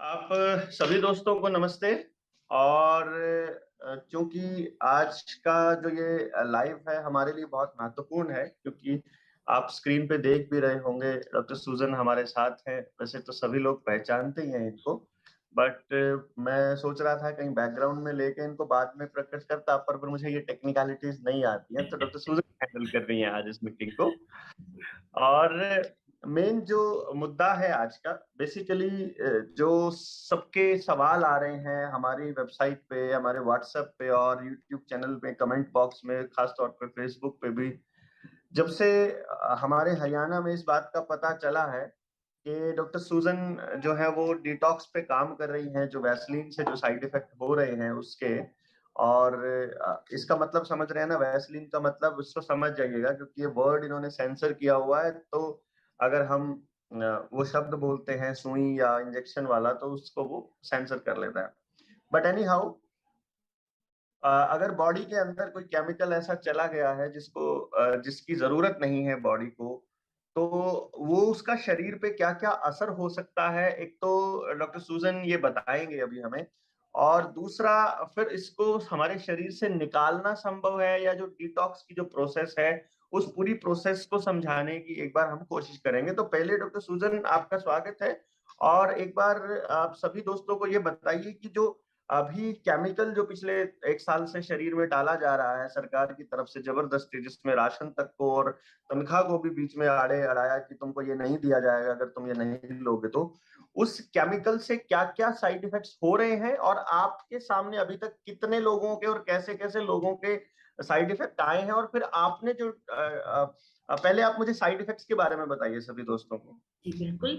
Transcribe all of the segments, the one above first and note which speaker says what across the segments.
Speaker 1: आप सभी दोस्तों को नमस्ते। और क्योंकि आज का जो ये लाइव है हमारे लिए बहुत महत्वपूर्ण है, क्योंकि आप स्क्रीन पे देख भी रहे होंगे डॉक्टर सूजन हमारे साथ हैं। वैसे तो सभी लोग पहचानते ही हैं इनको, बट मैं सोच रहा था कहीं बैकग्राउंड में लेके इनको बाद में प्रकट करता, पर मुझे ये टेक्निकलिटीज नहीं आती हैं, तो डॉक्टर सूजन हैंडल कर रही हैं आज इस मीटिंग को। और मेन जो मुद्दा है आज का, बेसिकली जो सबके सवाल आ रहे हैं हमारी वेबसाइट पे, हमारे व्हाट्सएप पे और यूट्यूब चैनल पे, कमेंट बॉक्स में, खास तौर पे फेसबुक पे भी, जब से हमारे हरियाणा में इस बात का पता चला है कि डॉक्टर सूजन जो है वो डिटॉक्स पे काम कर रही हैं, जो वैसलीन से जो साइड इफेक्ट हो रहे हैं उसके। और इसका मतलब समझ रहे हैं ना, वैसलीन का मतलब उसको समझ जाइएगा, क्योंकि ये वर्ड इन्होंने सेंसर किया हुआ है। तो अगर हम वो शब्द बोलते हैं सुई या इंजेक्शन वाला, तो उसको वो सेंसर कर लेता है। बट एनी हाउ, अगर बॉडी के अंदर कोई केमिकल ऐसा चला गया है जिसकी जरूरत नहीं है बॉडी को, तो वो उसका शरीर पे क्या-क्या असर हो सकता है, एक तो डॉक्टर सूजन ये बताएंगे अभी हमें। और दूसरा, फिर इसको हमारे शरीर से निकालना संभव है या जो डिटॉक्स की जो प्रोसेस है, उस पूरी प्रोसेस को समझाने की एक बार हम कोशिश करेंगे। तो पहले डॉक्टर सूजन, आपका स्वागत है। और एक बार आप सभी दोस्तों को ये बताइए कि जो अभी केमिकल जो पिछले 1 साल से शरीर में डाला जा रहा है सरकार की तरफ से जबरदस्ती, जिसमें राशन तक को और तनख्वाह को भी बीच में आड़े अड़ाया कि तुमको ये नहीं दिया जाएगा अगर तुम ये नहीं लोगे तो। उस केमिकल से क्या-क्या साइड इफेक्ट्स हो रहे हैं और आपके सामने अभी तक कितने लोगों के और कैसे-कैसे लोगों के साइड इफेक्ट आए हैं, और फिर आपने जो पहले आप मुझे साइड इफेक्ट्स के बारे में बताइए सभी दोस्तों को।
Speaker 2: जी, बिल्कुल।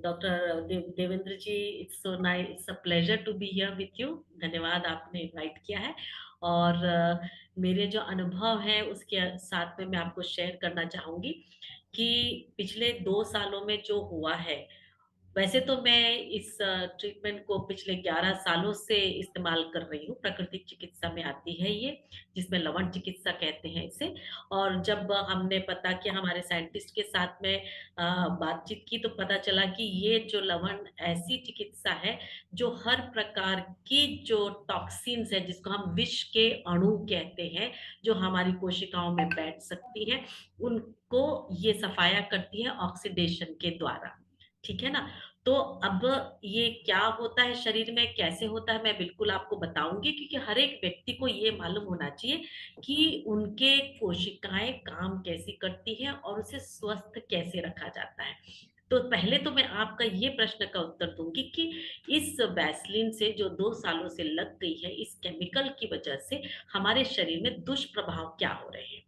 Speaker 2: Doctor Devendra ji, it's so nice, it's a pleasure to be here with you. धन्यवाद, आपने इनवाइट किया है। और मेरे जो अनुभव हैं उसके साथ में मैं आपको शेयर करना चाहूँगी कि पिछले 2 सालों में जो हुआ है, वैसे तो मैं इस ट्रीटमेंट को पिछले 11 सालों से इस्तेमाल कर रही हूँ। प्राकृतिक चिकित्सा में आती है ये, जिसमें लवण चिकित्सा कहते हैं इसे। और जब हमने पता किया हमारे साइंटिस्ट के साथ में बातचीत की, तो पता चला कि ये जो लवण ऐसी चिकित्सा है, जो हर प्रकार की जो टॉक्सिन्स है, जिसको हम विष के अणु कहते हैं, जो हमारी कोशिकाओं में बैठ सकती हैं, उनको ये सफाया करती है ऑक्सीडेशन के द्वारा। ठीक है ना? तो अब ये क्या होता है शरीर में, कैसे होता है, मैं बिल्कुल आपको बताऊँगी, क्योंकि हर एक व्यक्ति को ये मालूम होना चाहिए कि उनके कोशिकाएँ काम कैसी करती हैं और उसे स्वस्थ कैसे रखा जाता है। तो पहले तो मैं आपका ये प्रश्न का उत्तर दूँगी कि इस वैसलीन से जो 2 सालों से लग गई है, इस केमिकल की वजह से हमारे शरीर में दुष्प्रभाव क्या हो रहे हैं।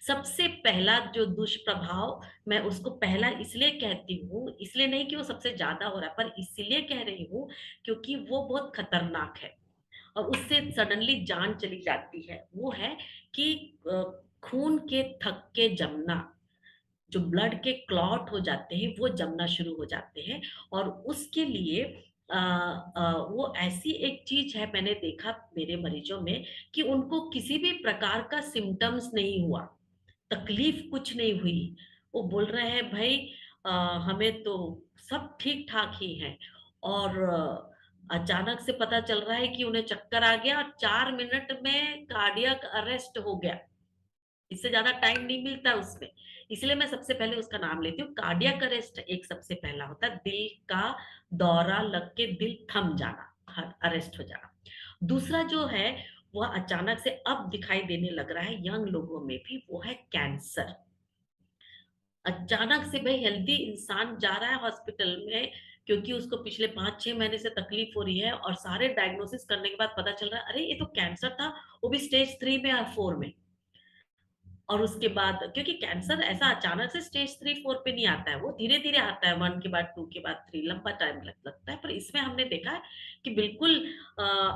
Speaker 2: सबसे पहला जो दुष्प्रभाव, मैं उसको पहला इसलिए कहती हूँ, इसलिए नहीं कि वो सबसे ज़्यादा हो रहा है, पर इसलिए कह रही हूँ क्योंकि वो बहुत खतरनाक है और उससे सडनली जान चली जाती है। वो है कि अ, खून के थक्के जमना, जो ब्लड के क्लॉट हो जाते हैं, वो जमना शुरू हो जाते हैं। और उसके लिए वो ऐसी एक चीज़ है, मैंने देखा मेरे मरीजों में कि उनको किसी भी प्रकार का सिम्पटम्स नहीं हुआ। तकलीफ कुछ नहीं हुई। वो बोल रहे हैं भई अ, हमें तो सब ठीक-ठाक ही है। और अचानक से पता चल रहा है कि उन्हें चक्कर आ गया और 4 मिनट में कार्डियक अरेस्ट हो गया। इससे ज़्यादा टाइम नहीं मिलता उसमें। इसलिए मैं सबसे पहले उसका नाम लेती हूँ। कार्डियक अरेस्ट एक सबसे पहला होता है, दिल का दौरा लग के दिल थम जाना, ह अरेस्ट हो जाना। दूसरा जो है, वह अचानक से अब दिखाई देने लग रहा है यंग लोगों में भी, वो है कैंसर। अचानक से भई हेल्दी इंसान जा रहा है हॉस्पिटल में, क्योंकि उसको पिछले 5-6 महीने से तकलीफ हो रही है और सारे डायग्नोसिस करने के बाद पता चल रहा है, अरे! ये तो कैंसर था, वो भी स्टेज 3 में या 4 में। और उसके बाद, क्योंकि कैंसर ऐसा अचानक से स्टेज 3-4 पे नहीं आता है, वो धीरे-धीरे आता है, 1 के बाद 2 के बाद 3, लंबा टाइम लगता है। पर इसमें हमने देखा है कि बिल्कुल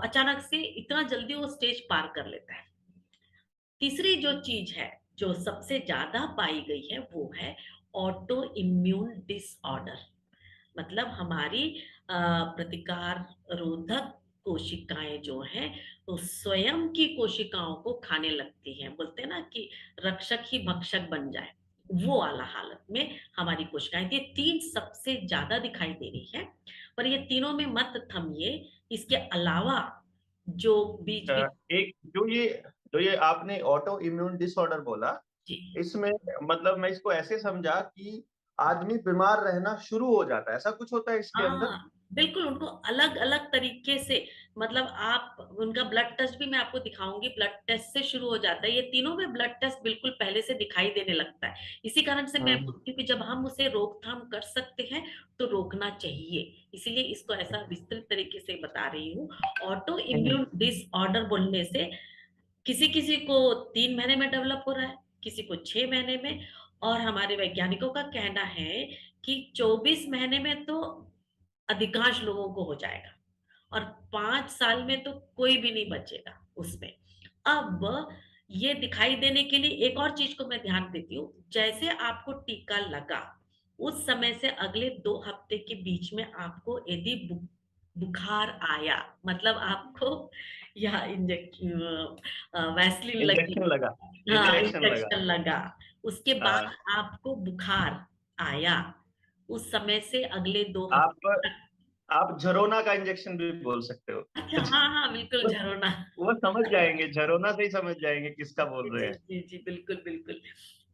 Speaker 2: अचानक से इतना जल्दी वो स्टेज पार कर लेता है। तीसरी जो चीज़ है, जो सबसे ज़्यादा पाई गई है, वो है ऑटो इम्यून डिसऑर्डर। मतलब हमारी प्रतिकार रोधक कोशिकाएँ जो हैं, वो स्वयं की कोशिकाओं को खाने लगती हैं। बोलते हैं ना कि रक्षक ही भक्षक बन जाए, वो वाला हालत में हमारी कोशिकाएँ, ये 3 सबसे ज़्यादा दिखाई दे रही है। पर ये तीनों में मत थमिए, इसके अलावा जो बीच बीच।
Speaker 1: एक जो ये आपने ऑटो इम्यून डिसऑर्डर बोला,
Speaker 2: जी
Speaker 1: इसमें मतलब मैं इसको ऐसे समझा कि आदमी बीमार रहना शुरू हो जाता है, ऐसा कुछ होता है इसके अंदर?
Speaker 2: हाँ, बिल्कुल उनको अलग-अलग तरीके से, मतलब आप उनका ब्लड टेस्ट भी मैं आपको दिखाऊँगी, ब्लड टेस्ट से शुरू हो जाता है। ये तीनों में ब्लड टेस्ट बिल्कुल पहले से दिखाई देने लगता है। इसी कारण से मैं
Speaker 1: हम्म।
Speaker 2: बोलती हूँ कि जब हम उसे रोकथाम कर सकते हैं, तो रोकना चाहिए। इसीलिए इसको ऐसा विस्तृत तरीके से बता रही हूँ। ऑटो
Speaker 1: हम्म।
Speaker 2: इम्यून डिसऑर्डर बोलने से किसी-किसी को 3 महीने में डेवलप हो रहा है, किसी को 6 महीने में, और हमारे वैज्ञानिकों का कहना है कि 24 महीने में तो अधिकांश लोगों को हो जाएगा, और 5 साल में तो कोई भी नहीं बचेगा उसमें। अब ये दिखाई देने के लिए एक और चीज़ को मैं ध्यान देती हूँ, जैसे आपको टीका लगा, उस समय से अगले 2 हफ्ते के बीच में आपको यदि बुखार आया, मतलब आपको या वैसलीन लगी,
Speaker 1: इंजेक्शन लगा।
Speaker 2: हाँ,
Speaker 1: इंजेक्शन लगा।
Speaker 2: इंजेक्शन लगा, उसके बाद
Speaker 1: हाँ।
Speaker 2: आपको बुखार आया, उस समय से अगले 2
Speaker 1: आप
Speaker 2: हफ्ते तक।
Speaker 1: आप झरोना का इंजेक्शन भी बोल सकते हो।
Speaker 2: अच्छा, हाँ, हाँ, बिल्कुल
Speaker 1: वो
Speaker 2: झरोना।
Speaker 1: वो समझ जाएंगे, झरोना से ही समझ जाएंगे किसका बोल रहे
Speaker 2: जी,
Speaker 1: हैं।
Speaker 2: जी, जी, बिल्कुल, बिल्कुल।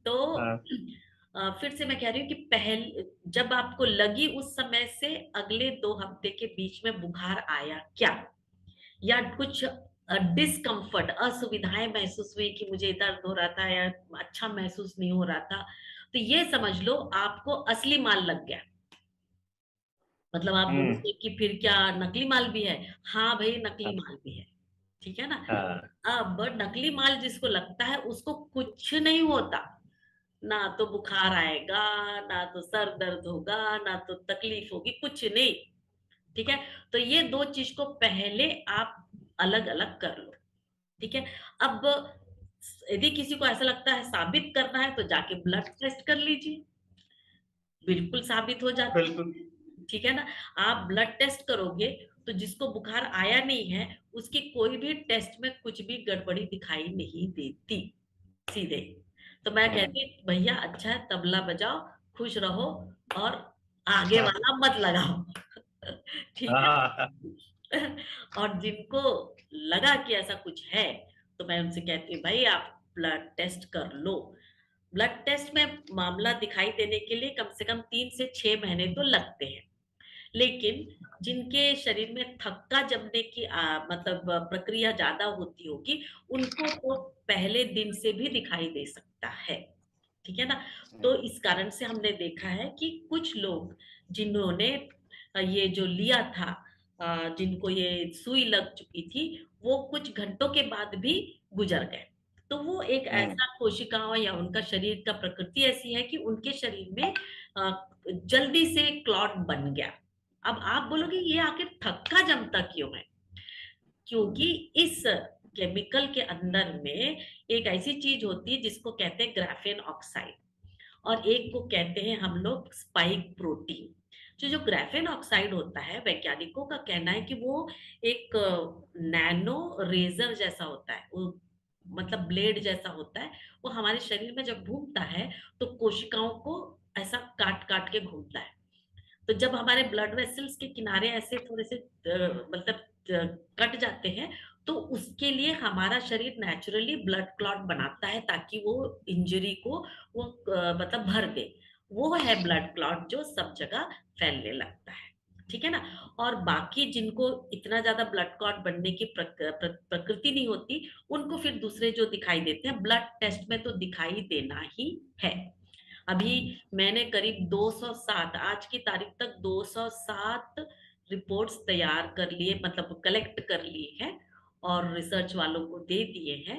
Speaker 2: तो
Speaker 1: हाँ।
Speaker 2: फिर से मैं कह रही हूँ कि जब आपको लगी उस समय से अगले 2 हफ्ते के बीच में बुखार आया क्या? या कुछ डिस्कम्फर्ट, असुविधाएँ महसूस हुई कि मुझे दर्द हो रहा था या अच्छा महसूस नहीं हो रहा था, तो ये समझ लो आपको असली माल लग गया। मतलब आप
Speaker 1: हम्म।
Speaker 2: बोलोगे कि फिर क्या नकली माल भी है? हाँ, भई नकली माल भी है, ठीक है ना?
Speaker 1: हाँ।
Speaker 2: अब नकली माल जिसको लगता है उसको कुछ नहीं होता, ना तो बुखार आएगा, ना तो सर दर्द होगा, ना तो तकलीफ होगी, कुछ नहीं, ठीक है? तो ये 2 चीज़ को पहले आप अलग-अलग कर लो, ठीक है? अब यदि किसी को ऐसा लगता है साबित करना है तो जाके ब्लड टेस्ट कर लीजिए, बिल्कुल साबित हो जाता है,
Speaker 1: बिल्कुल।
Speaker 2: ठीक है ना? आप ब्लड टेस्ट करोगे तो जिसको बुखार आया नहीं है, उसकी कोई भी टेस्ट में कुछ भी गड़बड़ी दिखाई नहीं देती, सीधे। तो मैं
Speaker 1: हम्म।
Speaker 2: कहती भैया अच्छा है, तबला बजाओ, खुश रहो, और आगे
Speaker 1: हाँ।
Speaker 2: वाला मत लगाओ। ठीक
Speaker 1: हाँ।
Speaker 2: है? और जिनको लगा कि ऐसा कुछ है, तो मैं उनसे कहती हूँ भाई आप ब्लड टेस्ट कर लो। ब्लड टेस्ट में मामला दिखाई देने के लिए कम से कम 3 से 6 महीने तो लगते हैं। लेकिन जिनके शरीर में थक्का जमने की मतलब प्रक्रिया ज़्यादा होती होगी, उनको तो पहले दिन से भी दिखाई दे सकता है। ठीक है ना? तो इस कारण से हमने देखा है कि कुछ लोग जिन्होंने ये जो लिया था, जिनको ये सुई लग चुकी थी, वो कुछ घंटों के बाद भी गुज़र गए। तो वो एक
Speaker 1: हम्म।
Speaker 2: ऐसा कोशिकाओं या उनका शरीर का प्रकृति ऐसी है कि उनके शरीर में जल्दी से क्लॉट बन गया। अब आप बोलोगे ये आखिर थक्का जमता क्यों है? क्योंकि इस केमिकल के अंदर में एक ऐसी चीज होती है जिसको कहते हैं ग्राफेन ऑक्साइड, और एक को कहते हैं हम लोग स्पाइक प्रोटीन। जो जो ग्राफेन ऑक्साइड होता है, वैज्ञानिकों का कहना है कि वो एक नैनो रेजर जैसा होता है, वो मतलब ब्लेड जैसा होता है। वो हमारे शरीर में जब घूमता है तो कोशिकाओं को ऐसा काट काट के घूमता है। तो जब हमारे ब्लड वेसल्स के किनारे ऐसे थोड़े से मतलब कट जाते हैं, तो उसके लिए हमारा शरीर नेचुरली ब्लड क्लॉट बनाता है ताकि वो इंजरी को वो मतलब भर दे। वो है ब्लड क्लॉट जो सब जगह फैलने लगता है, ठीक है ना? और बाकी जिनको इतना ज्यादा ब्लड क्लॉट बनने की प्रकृति नहीं होती, उनको फिर दूसरे जो दिखाई देते हैं ब्लड टेस्ट में तो दिखाई देना ही है। अभी मैंने करीब 207, आज की तारीख तक 207 रिपोर्ट्स तैयार कर लिए, मतलब कलेक्ट कर लिए हैं, और रिसर्च वालों को दे दिए हैं।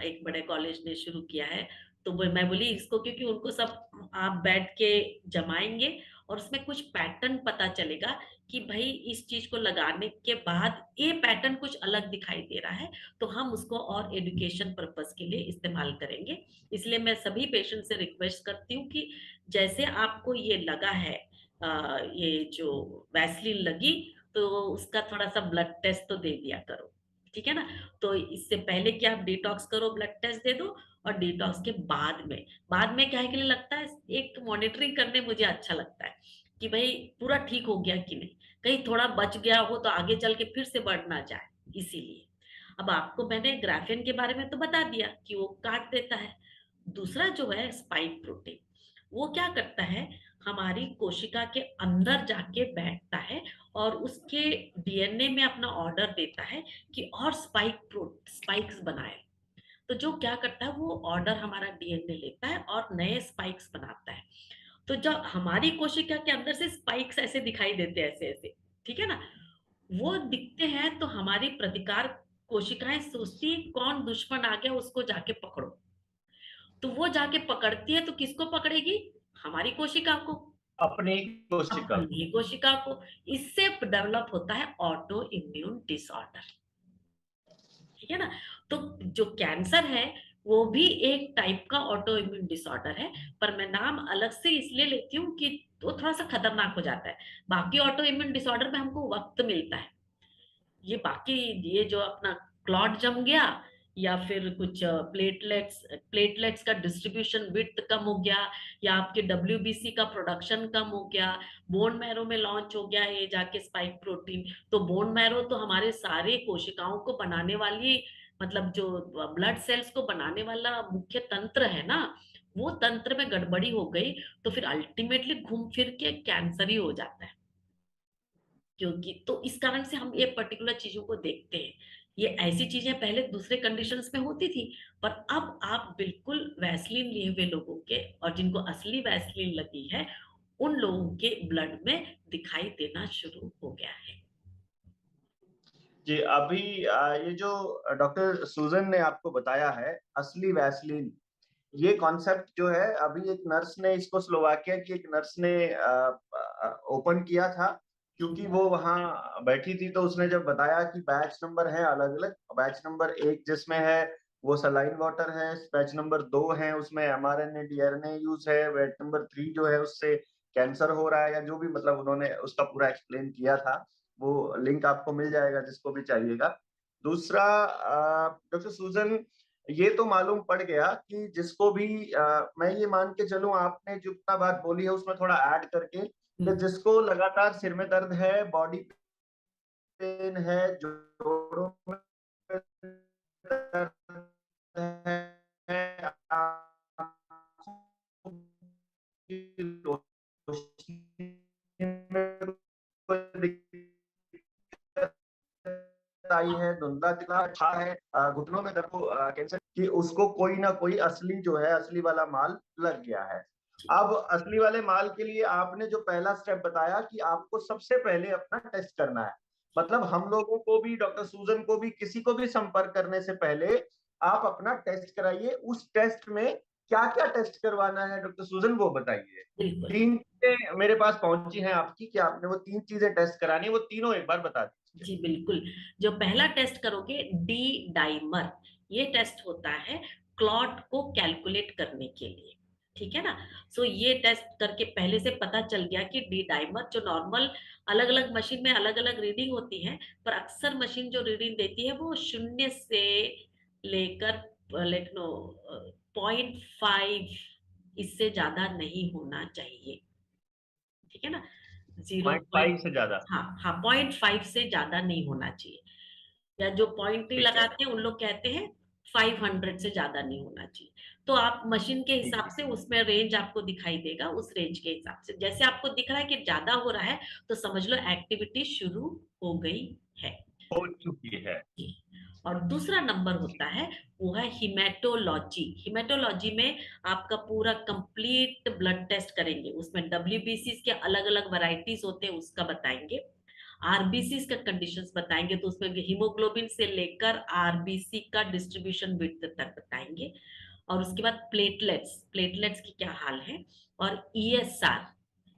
Speaker 2: एक बड़े कॉलेज ने शुरू किया है, तो मैं बोली इसको, क्योंकि उनको सब आप बैठ के जमाएंगे और उसमें कुछ पैटर्न पता चलेगा कि भाई इस चीज को लगाने के बाद ये पैटर्न कुछ अलग दिखाई दे रहा है, तो हम उसको और एजुकेशन पर्पस के लिए इस्तेमाल करेंगे। इसलिए मैं सभी पेशेंट से रिक्वेस्ट करती हूँ कि जैसे आपको ये लगा है, ये जो वैसलीन लगी, तो उसका थोड़ा सा ब्लड टेस्ट तो दे दिया करो, ठीक है ना? तो इससे पहले कि आप डिटॉक्स करो, ब्लड टेस्ट दे दो, और डिटॉक्स के बाद में क्या है के लिए लगता है, एक मॉनिटरिंग करने मुझे अच्छा लगता है कि भाई पूरा ठीक हो गया कि नहीं, कहीं थोड़ा बच गया हो तो आगे चल के फिर से बढ़ ना जाए, इसीलिए। अब आपको मैंने ग्राफेन के बारे में तो बता दिया कि वो काट देता है। दूसरा जो है स्पाइक प्रोटीन, वो क्या करता है, हमारी कोशिका के अंदर जाके बैठता है और उसके डीएनए में अपना ऑर्डर देता है कि और स्पाइक्स बनाए। तो जो क्या करता है, वो ऑर्डर हमारा डीएनए लेता है और नए स्पाइक्स बनाता है। तो जब हमारी कोशिका के अंदर से स्पाइक्स ऐसे दिखाई देते हैं, ऐसे ऐसे, ठीक है ना, वो दिखते हैं तो हमारी प्रतिकार कोशिकाएं सोचती है कौन दुश्मन आ गया उसको जाके पकड़ो। तो वो जाके पकड़ती है, तो किसको पकड़ेगी, हमारी कोशिका को,
Speaker 1: अपनी कोशिका को।
Speaker 2: अपनी कोशिका को। इससे डेवलप होता है ऑटो इम्यून डिसऑर्डर, ठीक है ना। तो जो कैंसर है वो भी एक टाइप का ऑटो इम्यून डिसऑर्डर है, पर मैं नाम अलग से इसलिए लेती हूँ कि वो थोड़ा सा खतरनाक हो जाता है। बाकी ऑटो इम्यून डिसऑर्डर में हमको वक्त मिलता है, ये बाकी, ये जो अपना क्लॉट जम गया या फिर कुछ प्लेटलेट्स का डिस्ट्रीब्यूशन विड्थ कम हो गया, या आपके डब्ल्यूबीसी का प्रोडक्शन कम हो गया, बोन मैरो में लॉन्च हो गया ये जाके स्पाइक प्रोटीन। तो बोन मैरो तो हमारे सारे कोशिकाओं को बनाने वाली, मतलब जो ब्लड सेल्स को बनाने वाला मुख्य तंत्र है ना, वो तंत्र में गड़बड़ी हो गई तो फिर अल्टीमेटली घूम फिर के कैंसर ही हो जाता है। क्योंकि तो इस कारण से हम ये पर्टिकुलर चीजों को देखते हैं। ये ऐसी चीजें पहले दूसरे कंडीशंस में होती थी, पर अब आप बिल्कुल वैसलीन लिए हुए लोगों के, और जिनको असली वैसलीन लगी है, उन लोगों के ब्लड में दिखाई देना शुरू हो गया है।
Speaker 1: जी, अभी ये जो डॉक्टर सुजन ने आपको बताया है असली वैसलीन, ये कॉन्सेप्ट जो है अभी एक नर्स ने इसको स्लोवाकिया की एक नर्स ने ओपन किया था, क्योंकि वो वहां बैठी थी तो उसने जब बताया कि बैच नंबर है अलग अलग, बैच नंबर 1 जिसमें है वो सलाइन वाटर है, बैच नंबर 2 है उसमें एमआरएनए डीआरएनए यूज है, बैच नंबर 3 जो है उससे कैंसर हो रहा है, या जो भी मतलब उन्होंने उसका पूरा एक्सप्लेन किया था, वो लिंक आपको मिल जाएगा जिसको भी चाहिएगा। दूसरा, डॉक्टर सुजन, ये तो मालूम पड़ गया कि जिसको भी मैं ये मान के चलूं, आपने जितना बात बोली है उसमें थोड़ा ऐड करके, कि
Speaker 2: हम्म।
Speaker 1: जिसको लगातार सिर में दर्द है, बॉडी पेन है, जोड़ों में दर्द है, आंखों की रोशनी में कोई दिक्कत आई है, धुंधला दिखा अच्छा है, घुटनों में दर्द को कैंसर की, उसको कोई ना कोई असली जो है असली वाला माल लग गया है। अब असली वाले माल के लिए आपने जो पहला स्टेप बताया कि आपको सबसे पहले अपना टेस्ट करना है, मतलब हम लोगों को भी, डॉक्टर सूजन को भी, किसी को भी संपर्क करने से पहले आप अपना टेस्ट कराइए। उस टेस्ट में क्या क्या टेस्ट करवाना है डॉक्टर सूजन, वो बताइए।
Speaker 2: बिल्कुल।
Speaker 1: 3 चीजें मेरे पास पहुंची हैं आपकी कि आपने वो 3 चीजें टेस्ट करानी है, वो तीनों एक बार बता दीजिए।
Speaker 2: जी बिल्कुल। जो पहला टेस्ट करोगे, डी डाइमर, ये टेस्ट होता है क्लॉट को कैलकुलेट करने के लिए, ठीक है ना। सो ये टेस्ट करके पहले से पता चल गया कि डी डाइमर जो नॉर्मल, अलग अलग मशीन में अलग अलग रीडिंग होती है, पर अक्सर मशीन जो रीडिंग देती है वो 0 से लेकर लेखनो 0.5, इससे ज्यादा नहीं होना चाहिए, ठीक है ना। जीरो
Speaker 1: पॉइंट
Speaker 2: पॉइंट,
Speaker 1: फाइव से ज्यादा।
Speaker 2: हाँ हाँ, 0.5 से ज्यादा नहीं होना चाहिए। या जो पॉइंट नहीं
Speaker 1: ठीक है।
Speaker 2: लगाते हैं उन लोग कहते हैं 500 से ज्यादा नहीं होना चाहिए। तो आप मशीन के
Speaker 1: ठीक
Speaker 2: हिसाब
Speaker 1: है।
Speaker 2: से उसमें रेंज आपको दिखाई देगा, उस रेंज के हिसाब से जैसे आपको दिख रहा है कि ज्यादा हो रहा है, तो समझ लो एक्टिविटी शुरू हो गई है।
Speaker 1: हो चुकी है।
Speaker 2: और दूसरा नंबर होता है, वो है हिमेटोलॉजी। हिमेटोलॉजी में आपका पूरा कंप्लीट ब्लड टेस्ट करेंगे, उसमें डब्ल्यूबीसी के अलग अलग वैरायटीज होते हैं उसका बताएंगे, आरबीसी का कंडीशंस बताएंगे, तो उसमें हीमोग्लोबिन से लेकर आरबीसी का डिस्ट्रीब्यूशन विड्थ तक बताएंगे। और उसके बाद प्लेटलेट्स, प्लेटलेट्स की क्या हाल है, और ईएसआर,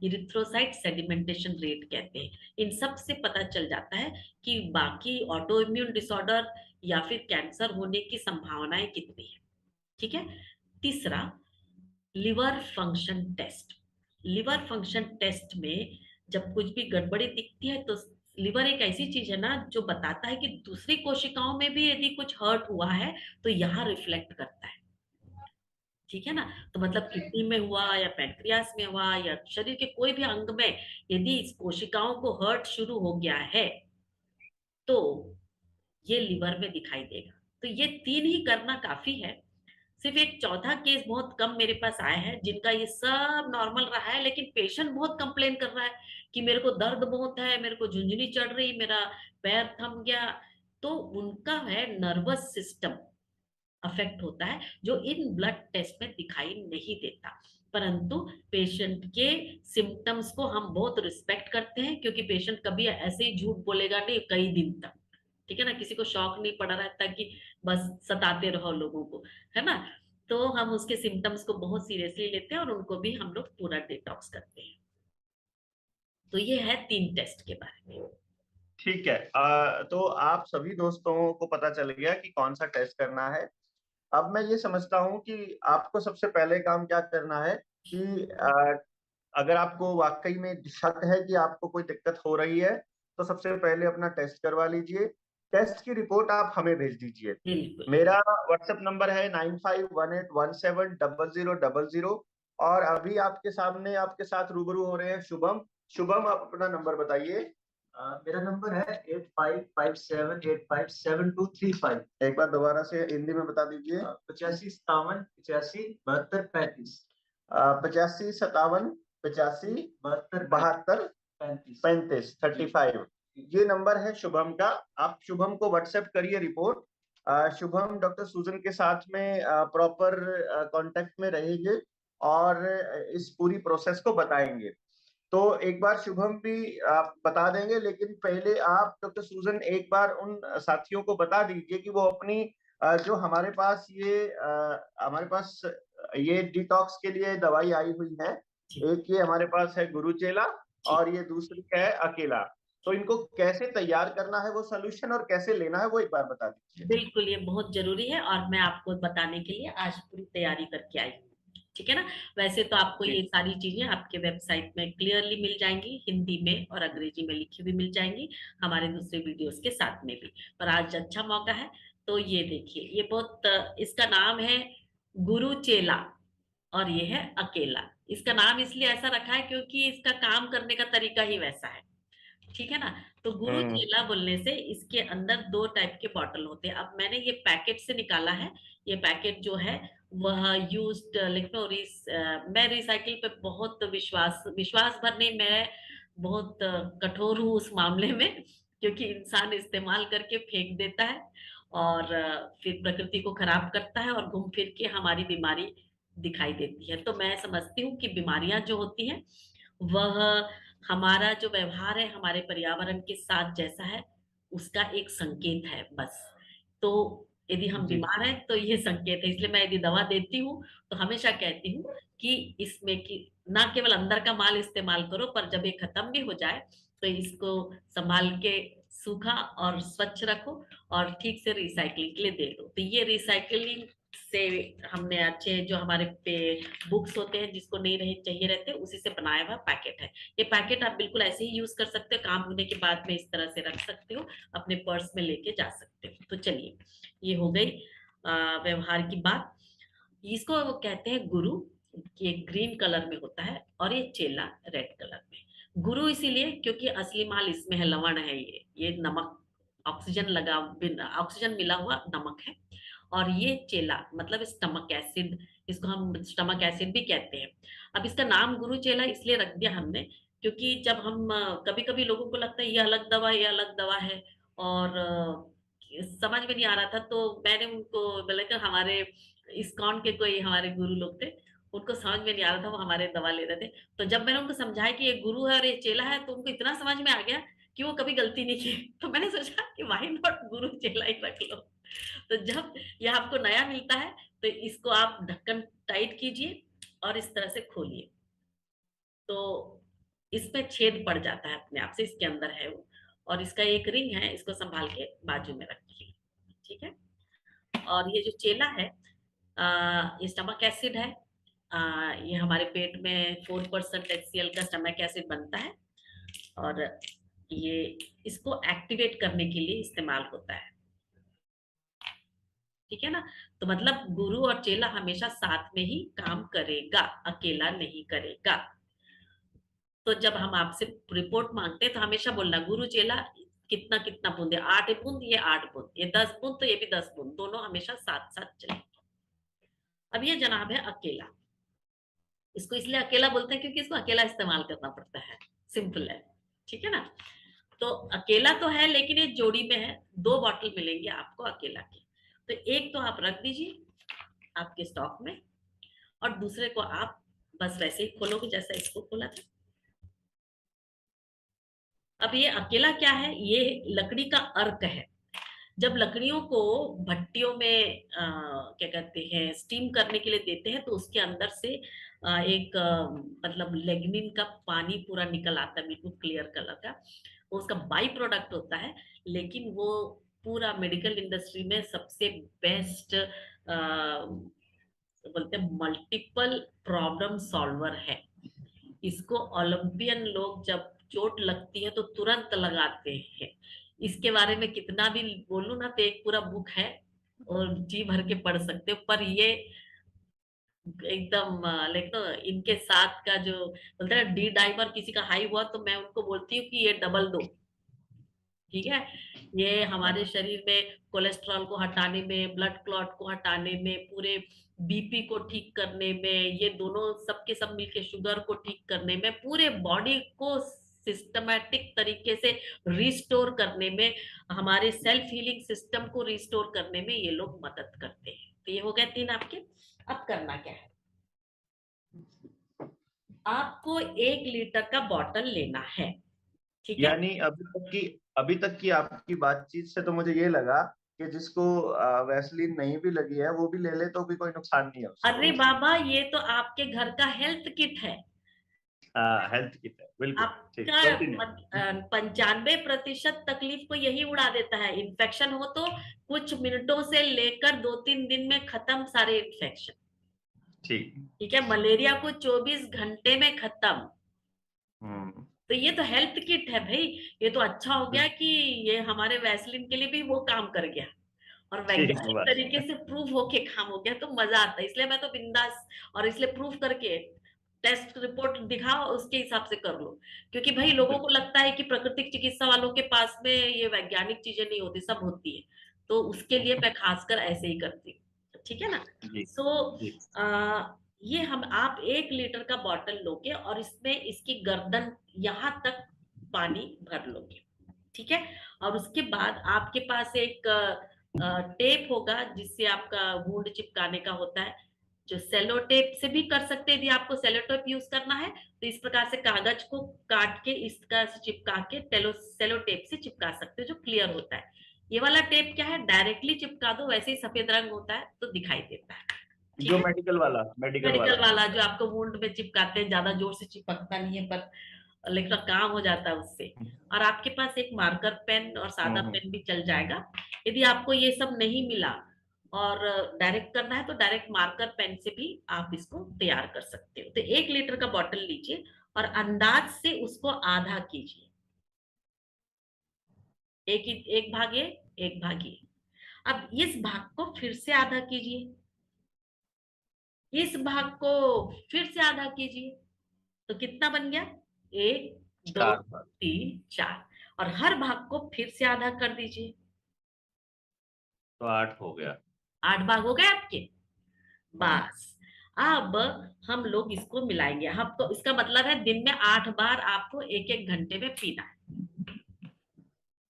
Speaker 2: इरिथ्रोसाइट सेडिमेंटेशन रेट कहते हैं। इन सब से पता चल जाता है कि बाकी ऑटो इम्यून डिसऑर्डर या फिर कैंसर होने की संभावनाएं कितनी है, ठीक है। तीसरा, liver function test. Liver function test में जब कुछ भी गड़बड़ी दिखती है, तो लिवर एक ऐसी चीज है ना जो बताता है कि दूसरी कोशिकाओं में भी यदि कुछ हर्ट हुआ है तो यहाँ रिफ्लेक्ट करता है, ठीक है ना। तो मतलब किडनी में हुआ या पैंक्रियास में हुआ या शरीर के कोई भी अंग में यदि इस कोशिकाओं को हर्ट शुरू हो गया है तो ये लिवर में दिखाई देगा। तो ये 3 ही करना काफी है। सिर्फ एक चौथा केस बहुत कम मेरे पास आया है जिनका ये सब नॉर्मल रहा है, लेकिन पेशेंट बहुत कंप्लेन कर रहा है कि मेरे को दर्द बहुत है, मेरे को झुंझुनी चढ़ रही, मेरा पैर थम गया। तो उनका है नर्वस सिस्टम अफेक्ट होता है, जो इन ब्लड टेस्ट में दिखाई नहीं देता। परंतु पेशेंट के सिम्टम्स को हम बहुत रिस्पेक्ट करते हैं, क्योंकि पेशेंट कभी ऐसे ही झूठ बोलेगा नहीं कई दिन तक। ठीक है ना, किसी को शौक नहीं पड़ा रहता कि बस सताते रहो लोगों को, है ना। तो हम उसके सिम्टम्स को बहुत सीरियसली लेते हैं और उनको भी हम लोग पूरा डिटॉक्स करते हैं। तो ये है 3 टेस्ट के बारे में।
Speaker 1: ठीक है। तो आप सभी दोस्तों को पता चल गया कि कौन सा टेस्ट करना है। अब मैं ये समझता हूँ कि आपको सबसे पहले काम क्या करना है कि अगर आपको वाकई में शक है कि आपको कोई दिक्कत हो रही है, तो सबसे पहले अपना टेस्ट करवा लीजिए। टेस्ट की रिपोर्ट आप हमें भेज दीजिए।
Speaker 2: बिल्कुल।
Speaker 1: मेरा व्हाट्सएप नंबर है 9518170000। और अभी आपके सामने आपके साथ रूबरू हो रहे हैं शुभम। शुभम, आप अपना नंबर बताइए।
Speaker 3: मेरा नंबर है 8557857235।
Speaker 1: एक बार दोबारा से हिंदी में बता दीजिए।
Speaker 3: 8557857235।
Speaker 1: 8557857235 35। ये नंबर है शुभम का। आप शुभम को व्हाट्सएप करिए रिपोर्ट। शुभम डॉक्टर सूजन के साथ में प्रॉपर कांटेक्ट में रहेंगे और इस पूरी प्रोसेस को बताएंगे। तो एक बार शुभम भी आप बता देंगे, लेकिन पहले आप डॉक्टर सूजन एक बार उन साथियों को बता दीजिए कि वो अपनी जो हमारे पास ये डिटॉक्स के लिए दवाई आई हुई है। एक ये हमारे पास है गुरुचेला और ये दूसरी है अकेला। तो इनको कैसे तैयार करना है वो सोल्यूशन और कैसे लेना है वो एक बार बता दीजिए।
Speaker 2: बिल्कुल, ये बहुत जरूरी है और मैं आपको बताने के लिए आज पूरी तैयारी करके आई हूँ। ठीक है ना। वैसे तो आपको
Speaker 1: जी।
Speaker 2: ये सारी चीजें आपके वेबसाइट में क्लियरली मिल जाएंगी, हिंदी में और अंग्रेजी में लिखी हुई मिल जाएंगी, हमारे दूसरे वीडियोस के साथ में भी। पर आज अच्छा मौका है, तो ये देखिए, ये बहुत इसका नाम है गुरु चेला और ये है अकेला। इसका नाम इसलिए ऐसा रखा है क्योंकि इसका काम करने का तरीका ही वैसा है। ठीक है ना। तो गुरु
Speaker 1: हम्म।
Speaker 2: चेला बोलने से इसके अंदर 2 टाइप के बॉटल होते हैं। अब मैंने ये पैकेट से निकाला है। ये पैकेट जो है वह यूज्ड मैं रिसाइकिल पे बहुत विश्वास भर नहीं, मैं बहुत कठोर हूँ उस मामले में, क्योंकि इंसान इस्तेमाल करके फेंक देता है और फिर प्रकृति को खराब करता है और घूम फिर के हमारी बीमारी दिखाई देती है। तो मैं समझती हूँ कि बीमारियां जो होती हैं वह हमारा जो व्यवहार है हमारे पर्यावरण के साथ जैसा है, उसका एक संकेत है बस। तो यदि हम
Speaker 1: जी।
Speaker 2: बीमार हैं तो ये संकेत है। इसलिए मैं यदि दवा देती हूँ तो हमेशा कहती हूँ कि इसमें कि ना केवल अंदर का माल इस्तेमाल करो, पर जब ये खत्म भी हो जाए तो इसको संभाल के सूखा और स्वच्छ रखो और ठीक से रिसाइकलिंग के लिए दे दो। तो ये रिसाइकलिंग से हमने अच्छे जो हमारे पे बुक्स होते हैं जिसको नहीं रहे चाहिए रहते, उसी से बनाया हुआ पैकेट है। ये पैकेट आप बिल्कुल ऐसे ही यूज कर सकते हो, काम होने के बाद में इस तरह से रख सकते हो, अपने पर्स में लेके जा सकते हो। तो चलिए, ये हो गई व्यवहार की बात। इसको वो कहते हैं गुरु। ये ग्रीन कलर में होता है और ये चेला रेड कलर में। गुरु इसीलिए क्योंकि असली माल इसमें है, लवण है, ये नमक, ऑक्सीजन लगा, बिना ऑक्सीजन मिला हुआ नमक है। और ये चेला मतलब स्टमक एसिड, इसको हम स्टमक एसिड भी कहते हैं। अब इसका नाम गुरु चेला इसलिए रख दिया हमने क्योंकि जब हम कभी कभी लोगों को लगता है ये अलग दवा, ये अलग दवा है, और समझ में नहीं आ रहा था, तो मैंने उनको बोला कि हमारे इस्कॉन के कोई हमारे गुरु लोग थे, उनको समझ में नहीं आ रहा था, वो हमारे दवा ले रहे थे। तो जब मैंने उनको समझाया कि ये गुरु है और ये चेला है, तो उनको इतना समझ में आ गया कि वो कभी गलती नहीं की। तो मैंने सोचा कि व्हाई नॉट गुरु चेला ही रख लो। तो जब ये आपको नया मिलता है तो इसको आप ढक्कन टाइट कीजिए और इस तरह से खोलिए, तो इसमें छेद पड़ जाता है अपने आप से, इसके अंदर है वो। और इसका एक रिंग है, इसको संभाल के बाजू में रखिए। ठीक है। और ये जो चेला है, ये स्टमक एसिड है। ये हमारे पेट में 4% HCl का स्टमक एसिड बनता है और ये इसको एक्टिवेट करने के लिए इस्तेमाल होता है। ठीक है ना। तो मतलब गुरु और चेला हमेशा साथ में ही काम करेगा, अकेला नहीं करेगा। तो जब हम आपसे रिपोर्ट मांगते हैं तो हमेशा बोलना गुरु चेला कितना कितना बूंद है, 8 बूंद, ये 8 बूंद, ये 10 बूंद, तो ये भी 10 बूंद, दोनों हमेशा साथ साथ चले। अब ये जनाब है अकेला। इसको इसलिए अकेला बोलते हैं क्योंकि इसको अकेला इस्तेमाल करना पड़ता है, सिंपल है, ठीक है ना। तो अकेला तो है, लेकिन ये जोड़ी में है, 2 बॉटल मिलेंगे आपको अकेला के। तो एक तो आप रख दीजिए आपके स्टॉक में, और दूसरे को आप बस वैसे ही खोलोगे जैसा इसको खोला था। अब ये अकेला क्या है, ये लकड़ी का अर्क है। जब लकड़ियों को भट्टियों में क्या कहते हैं स्टीम करने के लिए देते हैं, तो उसके अंदर से एक मतलब लेग्निन का पानी पूरा निकल आता है, बिल्कुल क्लियर कलर का, वो उसका बाई प्रोडक्ट होता है। लेकिन वो पूरा मेडिकल इंडस्ट्री में सबसे बेस्ट बोलते हैं मल्टीपल प्रॉब्लम सॉल्वर है। इसको ओलंपियन लोग जब चोट लगती है तो तुरंत लगाते हैं। इसके बारे में कितना भी बोलूं ना तो एक पूरा बुक है और जी भर के पढ़ सकते हो, पर ये एकदम लाइक तो इनके साथ का जो बोलते हैं डी डाइमर किसी का हाई हुआ तो मैं उनको बोलती हूँ कि ये डबल दो, ठीक है। ये हमारे शरीर में कोलेस्ट्रॉल को हटाने में, ब्लड क्लॉट को हटाने में, पूरे बीपी को ठीक करने में, ये दोनों सबके सब मिलके शुगर को ठीक करने में, पूरे बॉडी को सिस्टमैटिक तरीके से रिस्टोर करने में, हमारे सेल्फ हीलिंग सिस्टम को रिस्टोर करने में ये लोग मदद करते हैं। तो ये हो गए 3 आपके। अब करना क्या है, आपको 1 लीटर का बॉटल लेना है, ठीक है।
Speaker 1: यानी अभी तक की आपकी बातचीत से तो मुझे ये लगा कि जिसको वैसलीन नहीं भी लगी है वो भी ले ले तो भी कोई नुकसान नहीं है
Speaker 2: अरे
Speaker 1: उसको।
Speaker 2: बाबा, ये तो आपके घर का हेल्थ किट है।
Speaker 1: हेल्थ किट है, बिल्कुल ठीक।
Speaker 2: आपका
Speaker 1: कंटिन्यू।
Speaker 2: 95% तकलीफ को यही उड़ा देता है। इन्फेक्शन हो तो कुछ मिनटों से लेकर 2-3 दिन में खत्म सारे इन्फेक्शन,
Speaker 1: ठीक।
Speaker 2: ठीक है। मलेरिया को 24 घंटे में खत्म।
Speaker 1: हम्म।
Speaker 2: तो ये तो हेल्थ किट है भाई। ये तो अच्छा हो गया कि ये हमारे वैसलीन के लिए भी वो काम कर गया, और
Speaker 1: ठीक
Speaker 2: वैज्ञानिक
Speaker 1: बात।
Speaker 2: तरीके से प्रूव होके काम हो गया, तो मजा आता है। इसलिए मैं तो बिंदास, और इसलिए प्रूव करके टेस्ट रिपोर्ट दिखाओ, उसके हिसाब से कर लो। क्योंकि भाई लोगों को लगता है कि प्राकृतिक चिकित्सा वालों के पास में ये वैज्ञानिक चीजें नहीं होती, सब होती है। तो उसके लिए मैं खासकर ऐसे ही करती हूँ, ठीक है ना।
Speaker 1: जी
Speaker 2: सो
Speaker 1: जी।
Speaker 2: ये हम आप 1 लीटर का बॉटल लोगे और इसमें इसकी गर्दन यहाँ तक पानी भर लोगे, ठीक है। और उसके बाद आपके पास एक टेप होगा जिससे आपका वुंड चिपकाने का होता है, जो सेलो टेप से भी कर सकते हैं। यदि आपको सेलो टेप यूज करना है तो इस प्रकार से कागज को काट के इसका चिपका के सेलो टेप से चिपका सकते हो, जो क्लियर होता है। ये वाला टेप क्या है, डायरेक्टली चिपका दो, वैसे ही सफेद रंग होता है तो दिखाई देता है, ठीक
Speaker 1: जो
Speaker 2: है।
Speaker 1: मेडिकल
Speaker 2: मेडिकल
Speaker 1: वाला।
Speaker 2: वाला जो आपको वुंड में चिपकाते हैं, ज्यादा जोर से चिपकता नहीं है, पर लेकिन काम हो जाता है उससे। और आपके पास एक मार्कर पेन और सादा
Speaker 1: हम्म।
Speaker 2: पेन भी चल जाएगा। यदि आपको ये सब नहीं मिला और डायरेक्ट करना है तो डायरेक्ट मार्कर पेन से भी आप इसको तैयार कर सकते हो। तो 1 लीटर का बॉटल लीजिए और अंदाज से उसको आधा कीजिए, एक भाग ये, एक भाग ये। अब इस भाग को फिर से आधा कीजिए, इस भाग को फिर से आधा कीजिए। तो कितना बन गया, 1 2
Speaker 1: 4 बार।
Speaker 2: 3 4। और हर भाग को फिर से आधा कर दीजिए।
Speaker 1: तो 8 हो गया।
Speaker 2: 8 भाग हो गए आपके।
Speaker 1: हम्म।
Speaker 2: बस अब हम लोग इसको मिलाएंगे। आपको इसका मतलब है दिन में 8 बार आपको 1-1 घंटे में पीना है।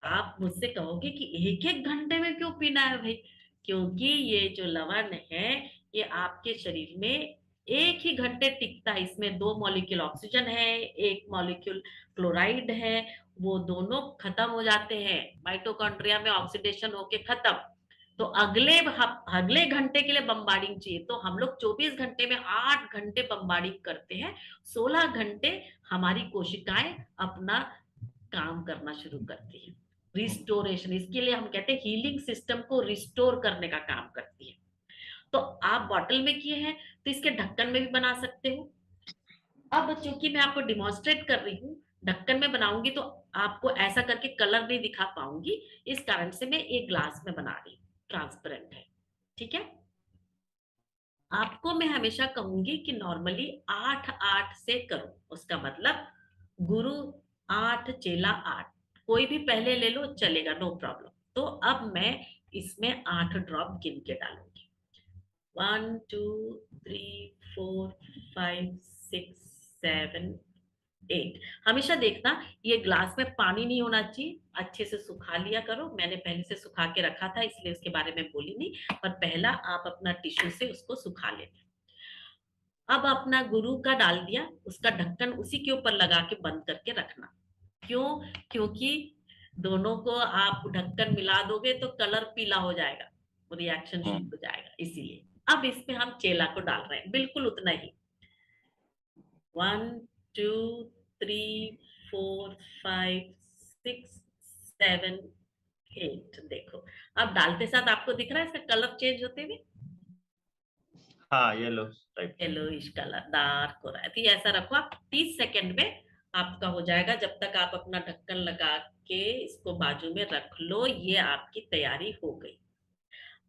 Speaker 2: आप मुझसे कहोगे कि 1-1 घंटे में क्यों पीना है भाई? क्योंकि ये जो लवण है ये आपके शरीर में 1 ही घंटे टिकता है। इसमें 2 मॉलिक्यूल ऑक्सीजन है, 1 मॉलिक्यूल क्लोराइड है। वो दोनों खत्म हो जाते हैं माइटोकॉन्ड्रिया में, ऑक्सीडेशन होके खत्म। तो अगले घंटे के लिए बम्बार्डिंग चाहिए। तो हम लोग 24 घंटे में 8 घंटे बम्बार्डिंग करते हैं। 16 घंटे हमारी कोशिकाएं अपना काम करना शुरू करती है, रिस्टोरेशन। इसके लिए हम कहते हैं हीलिंग सिस्टम को रिस्टोर करने का काम करती है। तो आप बॉटल में किए हैं तो इसके ढक्कन में भी बना सकते हो। अब चूंकि मैं आपको डिमॉन्स्ट्रेट कर रही हूँ, ढक्कन में बनाऊंगी तो आपको ऐसा करके कलर नहीं दिखा पाऊंगी, इस कारण से मैं एक ग्लास में बना रही हूँ, ट्रांसपेरेंट है। ठीक है। आपको मैं हमेशा कहूंगी कि नॉर्मली 8-8 से करो, उसका मतलब गुरु 8 चेला 8, कोई भी पहले ले लो चलेगा, नो प्रॉब्लम। तो अब मैं इसमें 8 ड्रॉप गिन के डालूंगी। 1 2 3 4 5 6 7 8। हमेशा देखना ये ग्लास में पानी नहीं होना चाहिए, अच्छे से सुखा लिया करो। मैंने पहले से सुखा के रखा था इसलिए उसके बारे में बोली नहीं, पर पहला आप अपना टिश्यू से उसको सुखा लेना। अब अपना गुरु का डाल दिया, उसका ढक्कन उसी के ऊपर लगा के बंद करके रखना। क्यों? क्योंकि दोनों को आप ढक्कन मिला दोगे तो कलर पीला हो जाएगा, रिएक्शन शुरू हो जाएगा, इसीलिए। अब इसमें हम चेला को डाल रहे हैं, बिल्कुल उतना ही। 1 2 3 4 5 6 7 8। देखो अब डालते साथ आपको दिख रहा है इसका कलर चेंज होते हुए,
Speaker 1: हाँ yellow type.
Speaker 2: Yellowish colour dark हो रहा है। तो ये ऐसा रखो आप, 30 सेकंड में आपका हो जाएगा। जब तक आप अपना ढक्कन लगा के इसको बाजू में रख लो, ये आपकी तैयारी हो गई।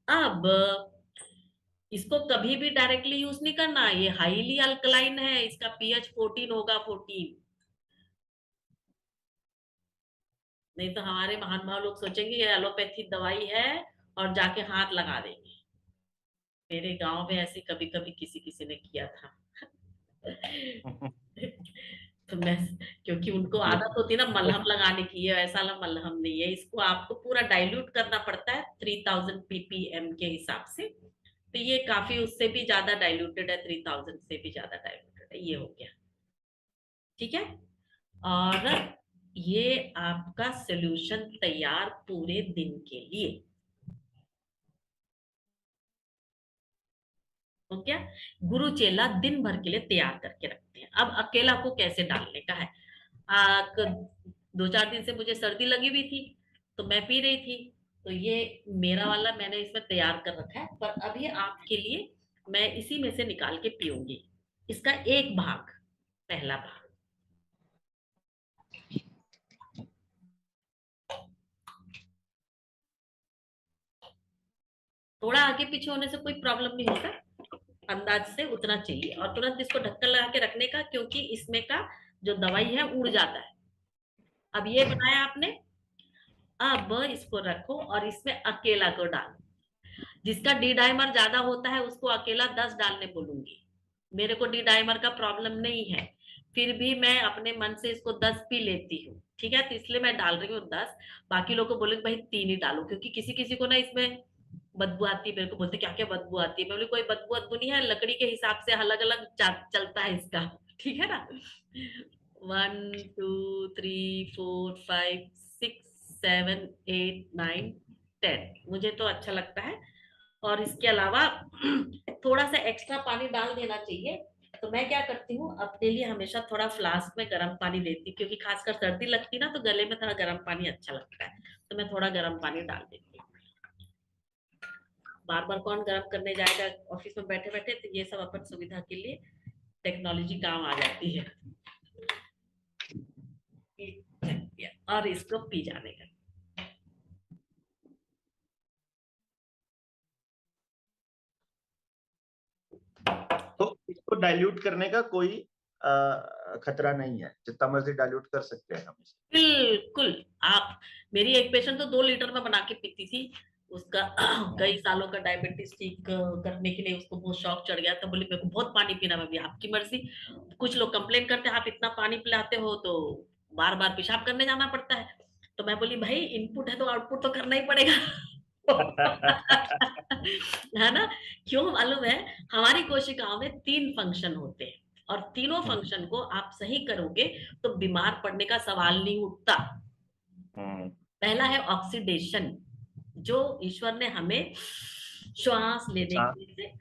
Speaker 2: अब इसको कभी भी डायरेक्टली यूज नहीं करना, ये हाईली अल्कलाइन है, इसका पीएच 14 होगा, 14। नहीं तो हमारे महान भाव लोग सोचेंगे ये एलोपैथी दवाई है और जाके हाथ लगा देंगे। मेरे गांव में ऐसे कभी कभी किसी किसी ने किया था। तो मैं, क्योंकि उनको आदत होती है ना मलहम लगाने की, ये वैसा मलहम नहीं है, इसको आपको पूरा डाइल्यूट करना पड़ता है 3000 ppm के हिसाब से। तो ये काफी उससे भी ज्यादा डाइल्यूटेड है, 3000 से भी ज्यादा डाइल्यूटेड है। ये हो गया, ठीक है। और ये आपका सोल्यूशन तैयार पूरे दिन के लिए हो गया। गुरु चेला दिन भर के लिए तैयार करके रखते हैं। अब अकेला को कैसे डालने का है। 2-4 दिन से मुझे सर्दी लगी हुई थी तो मैं पी रही थी, तो ये मेरा वाला मैंने इसमें तैयार कर रखा है, पर अभी आपके लिए मैं इसी में से निकाल के पीऊंगी। इसका एक भाग, पहला भाग। थोड़ा आगे पीछे होने से कोई प्रॉब्लम नहीं होता, अंदाज से उतना चाहिए। और तुरंत इसको ढक्कन लगा के रखने का, क्योंकि इसमें का जो दवाई है उड़ जाता है। अब ये बनाया आपने, अब इसको रखो और इसमें अकेला को डालो। जिसका डी डाइमर ज्यादा होता है उसको अकेला 10 डालने बोलूंगी। मेरे को डी डाइमर का प्रॉब्लम नहीं है, फिर भी मैं अपने मन से इसको 10 पी लेती हूँ, ठीक है। तो इसलिए मैं डाल रही हूँ 10। बाकी लोगों को बोलेंगे भाई 3 ही डालो, क्योंकि किसी किसी को ना इसमें बदबू आती है। मेरे को बोलते क्या क्या बदबू आती है, मैं बोली कोई बदबू अदबू नहीं है, लकड़ी के हिसाब से अलग अलग चलता है इसका, ठीक है ना। 1 2 3 4 5 6 7 8 9 10 मुझे तो अच्छा लगता है। और इसके अलावा थोड़ा सा एक्स्ट्रा पानी डाल देना चाहिए। तो मैं क्या करती हूँ, अपने लिए हमेशा थोड़ा फ्लास्क में गर्म पानी लेती हूँ, क्योंकि खासकर सर्दी लगती है ना, तो गले में थोड़ा गर्म पानी अच्छा लगता है, तो मैं थोड़ा गर्म पानी डाल देती हूँ। बार बार कौन गर्म करने जाएगा ऑफिस में बैठे बैठे, तो ये सब अपन सुविधा के लिए टेक्नोलॉजी काम आ जाती है। और इसको पी जाने का।
Speaker 1: तो इसको डाइल्यूट करने का कोई खतरा नहीं है, जितना मर्जी डाइल्यूट कर सकते हैं हम इसे।
Speaker 2: बिल्कुल। आप, मेरी एक पेशेंट तो 2 लीटर में बना के पीती थी, उसका कई सालों का डायबिटीज ठीक करने के लिए उसको बहुत शौक चढ़ गया था। बोली मेरे को बहुत पानी पीना। मैं भी आपकी मर्जी। कुछ लोग कंप्लेन करते हैं आप इतना पानी पिलाते हो तो बार बार पेशाब करने जाना पड़ता है। तो मैं बोली भाई इनपुट है तो आउटपुट तो करना ही पड़ेगा। है ना। क्यों मालूम है, हमारी कोशिकाओं में 3 फंक्शन होते हैं, और तीनों फंक्शन को आप सही करोगे तो बीमार पड़ने का सवाल नहीं उठता। पहला है ऑक्सीडेशन, जो ईश्वर ने हमें श्वास लेने के लिए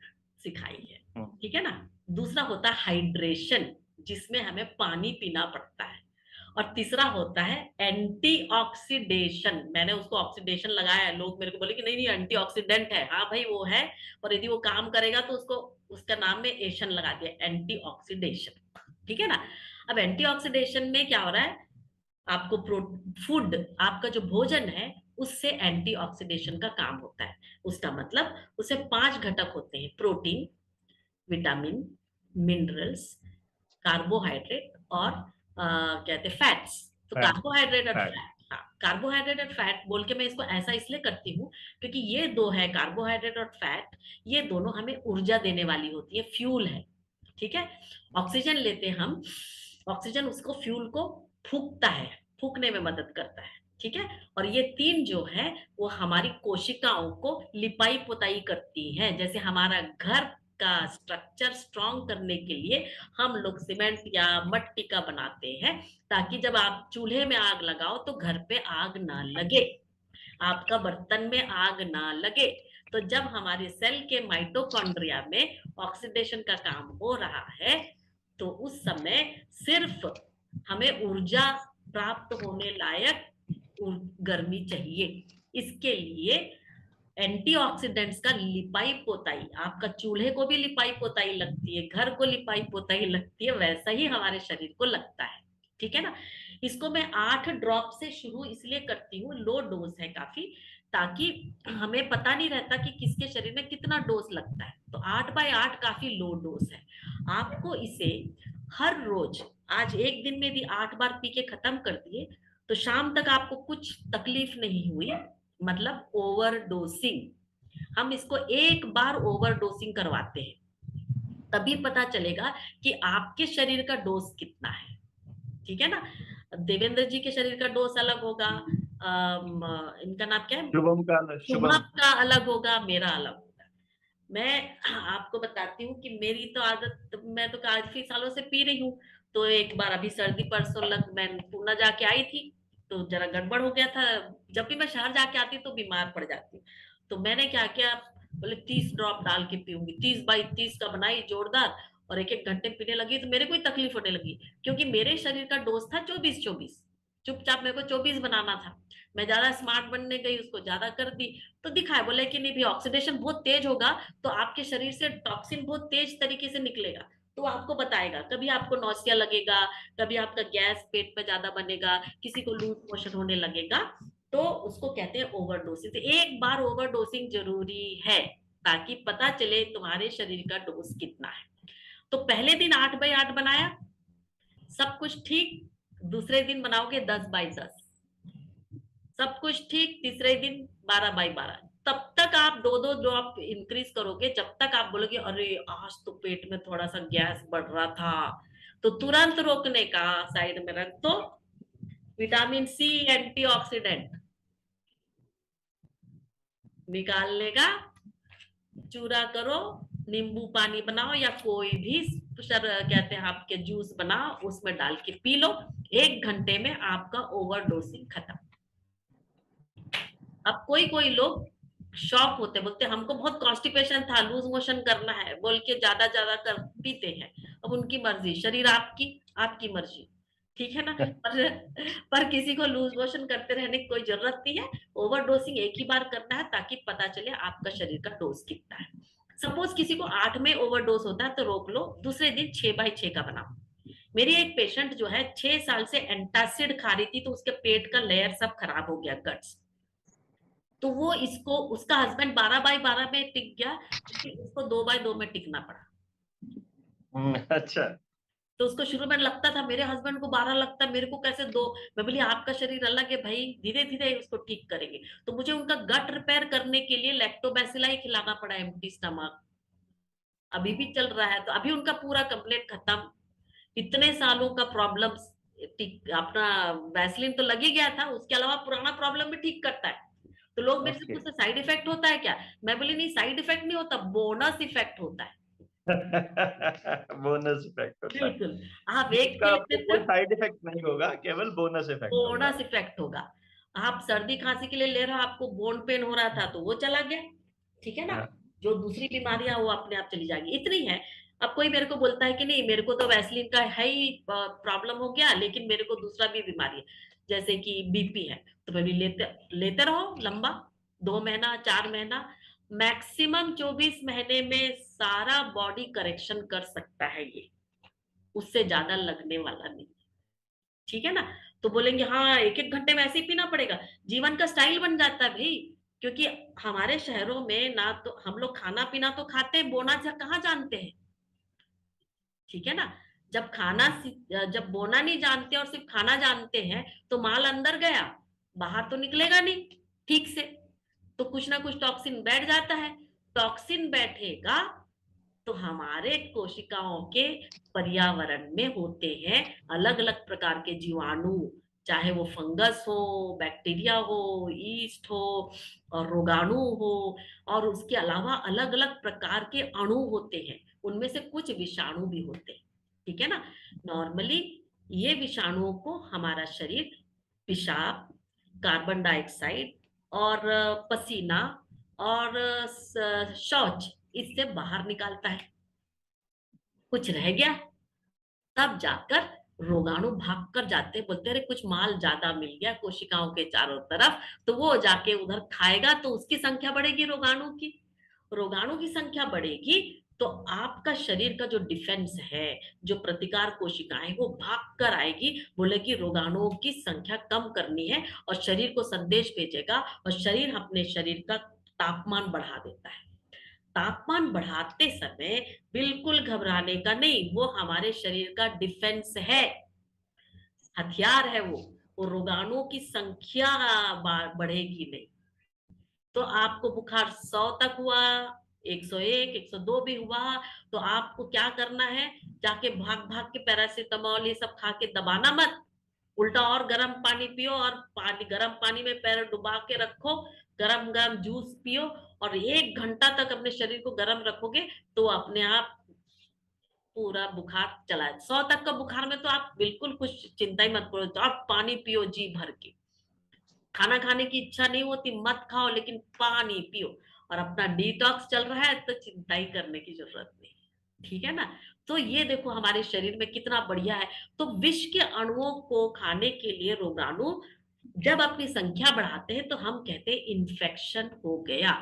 Speaker 2: सिखाई है, ठीक है ना। दूसरा होता है हाइड्रेशन, जिसमें हमें पानी पीना पड़ता है। और तीसरा होता है एंटीऑक्सीडेशन। मैंने उसको ऑक्सीडेशन लगाया है, लोग मेरे को बोले कि नहीं नहीं एंटीऑक्सीडेंट है। हाँ भाई वो है, और यदि वो काम करेगा तो उसको उसका नाम में एशन लगा दिया, एंटीऑक्सीडेशन, ठीक है ना। अब एंटीऑक्सीडेशन में क्या हो रहा है, आपको फूड, आपका जो भोजन है उससे एंटीऑक्सीडेशन का काम होता है। उसका मतलब उससे 5 घटक होते हैं, प्रोटीन, विटामिन, मिनरल्स, कार्बोहाइड्रेट और कहते हैं फैट्स। तो
Speaker 1: फैट
Speaker 2: कार्बोहाइड्रेट और
Speaker 1: फैट
Speaker 2: फैट, हाँ, कार्बोहाइड्रेट और फैट बोल के मैं इसको ऐसा इसलिए करती हूँ क्योंकि ये दो है, कार्बोहाइड्रेट और फैट, ये दोनों हमें ऊर्जा देने वाली होती है, फ्यूल है। ठीक है। ऑक्सीजन लेते हैं हम, ऑक्सीजन उसको फ्यूल को फूकता है, फूकने में मदद करता है। ठीक है। और ये तीन जो है वो हमारी कोशिकाओं को लिपाई पुताई करती है। जैसे हमारा घर का स्ट्रक्चर स्ट्रॉन्ग करने के लिए हम लोग सीमेंट या मट्टी का बनाते हैं, ताकि जब आप चूल्हे में आग लगाओ तो घर पे आग ना लगे, आपका बर्तन में आग ना लगे। तो जब हमारे सेल के माइटोकॉन्ड्रिया में ऑक्सीडेशन का काम हो रहा है, तो उस समय सिर्फ हमें ऊर्जा प्राप्त होने लायक गर्मी चाहिए। इसके लिए एंटीऑक्सीडेंट्स का लिपाई पोताई, आपका चूल्हे को भी लिपाई पोताई लगती है, घर को लिपाई पोताई लगती है, वैसा ही हमारे शरीर को लगता है। ठीक है ना। इसको मैं 8 ड्रॉप से शुरू इसलिए करती हूँ, लो डोज है काफी, ताकि हमें पता नहीं रहता कि किसके शरीर में कितना डोज लगता है। तो 8/8 काफी लो डोज है। आपको इसे हर रोज, आज एक दिन में भी 8 बार पी के खत्म कर दिए तो शाम तक आपको कुछ तकलीफ नहीं हुई, मतलब ओवरडोसिंग। हम इसको एक बार ओवरडोसिंग करवाते हैं, तभी पता चलेगा कि आपके शरीर का डोज कितना है। ठीक है ना। देवेंद्र जी के शरीर का डोज अलग होगा, इनका नाम क्या है, शुभम
Speaker 1: शुभम
Speaker 2: का अलग होगा, मेरा अलग होगा। मैं आपको बताती हूँ कि मेरी तो आदत, मैं तो काफी सालों से पी रही हूँ। तो एक बार अभी सर्दी परसों लग मैं पूना जाके आई थी, तो जरा गड़बड़ हो गया था। जब भी मैं शहर जाके आती तो बीमार पड़ जाती हूँ। तो मैंने क्या किया, बोले 30 ड्रॉप डाल के पीऊंगी, 30/30 का बनाई जोरदार, और एक एक घंटे पीने लगी तो मेरे को ही तकलीफ होने लगी, क्योंकि मेरे शरीर का डोज था 24-24। चुपचाप मेरे को 24 बनाना था। मैं ज्यादा स्मार्ट बनने गई, उसको ज्यादा कर दी। तो दिखाए बोले कि नहीं भी ऑक्सीडेशन बहुत तेज होगा, तो आपके शरीर से टॉक्सिन बहुत तेज तरीके से निकलेगा, तो आपको बताएगा, कभी आपको नौसिया लगेगा, कभी आपका गैस पेट में ज्यादा बनेगा, किसी को लूज मोशन होने लगेगा। तो उसको कहते हैं ओवरडोसिंग। तो एक बार ओवरडोसिंग जरूरी है, ताकि पता चले तुम्हारे शरीर का डोज कितना है। तो पहले दिन 8/8 बनाया, सब कुछ ठीक। दूसरे दिन बनाओगे 10/10, सब कुछ ठीक। तीसरे दिन 12/12। तब तक आप 2-2 ड्रॉप इंक्रीज करोगे, जब तक आप बोलोगे अरे आज तो पेट में थोड़ा सा गैस बढ़ रहा था। तो तुरंत रोकने का, साइड में रख दो। विटामिन सी एंटीऑक्सीडेंट, निकालने का, चूरा करो, नींबू पानी बनाओ या कोई भी कहते हैं आपके जूस बनाओ, उसमें डाल के पी लो। 1 घंटे में आपका ओवरडोसिंग खत्म। अब कोई कोई लोग शॉक होते, बोलते हमको बहुत कॉन्स्टिपेशन था, लूज मोशन करना है बोल के ज्यादा ज्यादा कर पीते हैं। अब उनकी मर्जी, शरीर आपकी, आपकी मर्जी। ठीक है ना। पर किसी को लूज मोशन करते रहने की कोई जरूरत नहीं है। ओवरडोसिंग एक ही बार करना है, ताकि पता चले आपका शरीर का डोज कितना है। सपोज किसी को 8 में ओवरडोज होता है तो रोक लो, दूसरे दिन 6/6 का बनाओ। मेरी एक पेशेंट जो है 6 साल से एंटासिड खा रही थी, तो उसके पेट का लेयर सब खराब हो गया, गट्स। तो वो इसको, उसका हस्बैंड 12/12 में टिक गया, लेकिन उसको 2/2 में टिकना पड़ा।
Speaker 1: अच्छा।
Speaker 2: तो उसको शुरू में लगता था मेरे हस्बैंड को 12 लगता है, मेरे को कैसे 2। मैं बोली आपका शरीर अलग है भाई, धीरे धीरे उसको ठीक करेंगे। तो मुझे उनका गट रिपेयर करने के लिए लैक्टोबैसिलाई खिलाना पड़ा, एम्प्टी स्टमक। अभी भी चल रहा है, तो अभी उनका पूरा कंप्लीट खत्म। इतने सालों का प्रॉब्लम, अपना वैसलीन तो लग ही गया था, उसके अलावा पुराना प्रॉब्लम भी ठीक करता है। तो लोग मेरे से
Speaker 1: ओके।
Speaker 2: पूछते साइड इफेक्ट होता है क्या। मैं बोली नहीं, साइड इफेक्ट नहीं होता, बोनस इफेक्ट होता है।
Speaker 1: बोनस इफेक्ट होता है।
Speaker 2: बिल्कुल। आप एक
Speaker 1: इसका
Speaker 2: पिल
Speaker 1: आपको
Speaker 2: लेते
Speaker 1: कोई
Speaker 2: हो,
Speaker 1: साइड इफेक्ट नहीं होगा, केवल बोनस इफेक्ट होगा।
Speaker 2: बोनस इफेक्ट होगा। आप सर्दी खांसी के लिए ले रहे हो, आपको बोन पेन हो रहा था तो वो चला गया। ठीक है ना।
Speaker 1: हाँ।
Speaker 2: जो दूसरी बीमारियां वो अपने आप चली जाएगी, इतनी है। अब कोई मेरे को बोलता है कि नहीं मेरे को तो वैसलीन का है ही प्रॉब्लम हो गया, लेकिन मेरे को दूसरा भी बीमारी है, जैसे कि बीपी है, तो भाई लेते लेते रहो लंबा, 2 महीना 4 महीना, मैक्सिमम 24 महीने में सारा बॉडी करेक्शन कर सकता है ये, उससे ज्यादा लगने वाला नहीं। ठीक है ना। तो बोलेंगे हाँ 1-1 घंटे में ऐसे ही पीना पड़ेगा। जीवन का स्टाइल बन जाता है भाई, क्योंकि हमारे शहरों में ना तो हम लोग खाना पीना तो खाते हैं, बोना कहाँ जानते हैं, ठीक है ना। जब बोना नहीं जानते और सिर्फ खाना जानते हैं तो माल अंदर गया, बाहर तो निकलेगा नहीं ठीक से, तो कुछ ना कुछ टॉक्सिन बैठ जाता है। टॉक्सिन बैठेगा तो हमारे कोशिकाओं के पर्यावरण में होते हैं अलग अलग प्रकार के जीवाणु, चाहे वो फंगस हो, बैक्टीरिया हो, ईस्ट हो और रोगाणु हो, और उसके अलावा अलग अलग प्रकार के अणु होते हैं, उनमें से कुछ विषाणु भी होते हैं, ठीक है ना। नॉर्मली ये विषाणुओं को हमारा शरीर पेशाब, कार्बन डाइऑक्साइड और पसीना और शौच इससे बाहर निकालता है। कुछ रह गया तब जाकर रोगाणु भाग कर जाते, बोलते अरे कुछ माल ज्यादा मिल गया कोशिकाओं के चारों तरफ, तो वो जाके उधर खाएगा तो उसकी संख्या बढ़ेगी, रोगाणु की संख्या बढ़ेगी तो आपका शरीर का जो डिफेंस है, जो प्रतिकार कोशिकाएं, वो भाग कर आएगी, बोलेगी रोगाणुओं की संख्या कम करनी है, और शरीर को संदेश भेजेगा, और शरीर अपने शरीर का तापमान बढ़ा देता है। तापमान बढ़ाते समय बिल्कुल घबराने का नहीं, वो हमारे शरीर का डिफेंस है, हथियार है वो रोगाणुओं की संख्या बढ़ेगी नहीं। तो आपको बुखार 100 तक हुआ, 101, 102 भी हुआ, तो आपको क्या करना है, जाके भाग भाग के पैरासीटामोल ये सब खा के दबाना मत, उल्टा और गर्म पानी पियो, और गर्म पानी में पैर डुबा के रखो, गरम गरम जूस पियो, और 1 घंटा तक अपने शरीर को गर्म रखोगे तो अपने आप पूरा बुखार चला है। 100 तक का बुखार में तो आप बिल्कुल कुछ चिंता ही मत करो, तो आप पानी पियो जी भर के, खाना खाने की इच्छा नहीं होती मत खाओ, लेकिन पानी पियो, और अपना डिटॉक्स चल रहा है तो चिंता ही करने की जरूरत नहीं, ठीक है ना। तो ये देखो हमारे शरीर में कितना बढ़िया है। तो विष के अणुओं को खाने के लिए रोगाणु जब अपनी संख्या बढ़ाते हैं तो हम कहते हैं इन्फेक्शन हो गया,